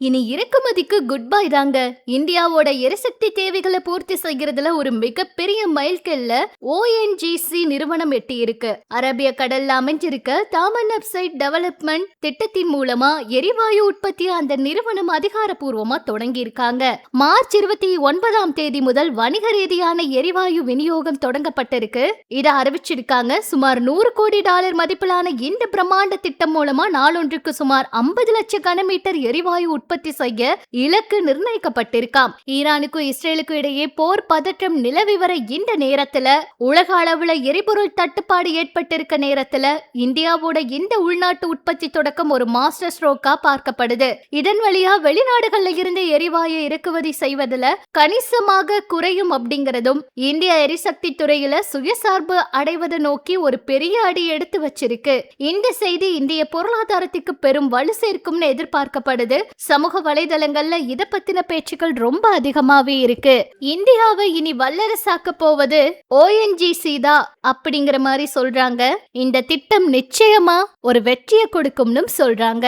இனி இறக்குமதிக்கு good bye தாங்க. இந்தியாவோட எரிசக்தி தேவைகளை பூர்த்தி செய்யறதுல ஒரு மிகப்பெரிய மைல்கல்ல ஓஎன்ஜிசி நிறுவனம் எட்டி இருக்கு. அரபிய கடல்ல அமைஞ்சிருக்க தாமன் அப்சைட் டெவலப்மெண்ட் திட்டத்தின் மூலமா எரிவாயு உற்பத்தியை அந்த நிறுவனம் அதிகாரப்பூர்வமா தொடங்கி இருக்காங்க. மார்ச் 29ஆம் தேதி முதல் வணிக ரீதியான எரிவாயு விநியோகம் தொடங்கப்பட்டிருக்கு. இதை அறிவிச்சிருக்காங்க. சுமார் $100 கோடி மதிப்பிலான இந்த பிரம்மாண்ட திட்டம் மூலமா நாளொன்றுக்கு சுமார் 50 லட்சம் கனமீட்டர் எரிவாயு உற்பத்தி செய்ய இலக்கு நிர்ணயிக்கப்பட்டிருக்காம். ஈரானுக்கும் இஸ்ரேலுக்கும் இடையே போர் பதற்றம் நிலவி வர இந்த நேரத்துல உலக அளவுல எரிபொருள் தட்டுப்பாடு ஏற்பட்டிருக்க நேரத்துல இந்தியாவோட இந்த உள்நாட்டு உற்பத்தி தொடக்கம் ஒரு மாஸ்டர் ஸ்ட்ரோக்கா பார்க்கப்படுது. இதன் வழியா வெளிநாடுகள்ல இருந்து எரிவாயு இறக்குமதி செய்வதில் கணிசமாக குறையும் அப்படிங்கறதும் இந்திய எரிசக்தி துறையில சுயசார்பு அடைவதை நோக்கி ஒரு பெரிய அடி எடுத்து வச்சிருக்கு. இந்த செய்தி இந்திய பொருளாதாரத்துக்கு பெரும் வலு சேர்க்கும்னு எதிர்பார்க்கப்படுது. சமூக வலைதளங்கள்ல இத பத்தின பேச்சுக்கள் ரொம்ப அதிகமாவே இருக்கு. இந்தியாவை இனி வல்லரசாக்க போவது ஓஎன்ஜிசி தான் அப்படிங்கிற மாதிரி சொல்றாங்க. இந்த திட்டம் நிச்சயமா ஒரு வெற்றியை கொடுக்கும்னு சொல்றாங்க.